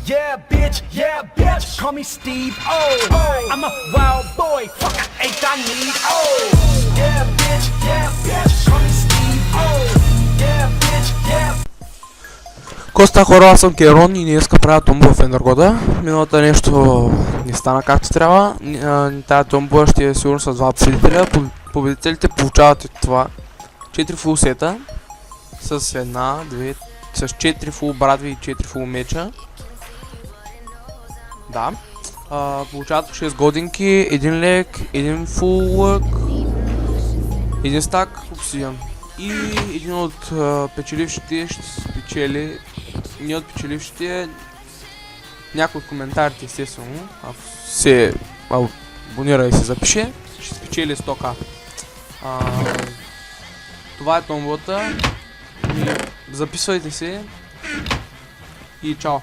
Yeah, bitch, call me Steve O. I'm a wild boy, fuck I ain't I need O. Yeah, bitch, call me Steve O. Yeah, bitch. Коста хора, аз съм Керон и днеска правя тумба в Ендъргода. Миналата нещо не стана както трябва. Тая тумба ще е сигурно с 2 победителя. Победителите получават това 4 фул сета с 4 фул брадви и 4 фул меча. Да. Получават по 6 годинки, 1 лек, 1 фул лък, 1 стак обсидиан. И един от печелившите ще спечели, не от печелившите, някой от коментарите естествено, ако се абонира и се запише, ще спечели 100к. Това е томбата, записвайте се и чао!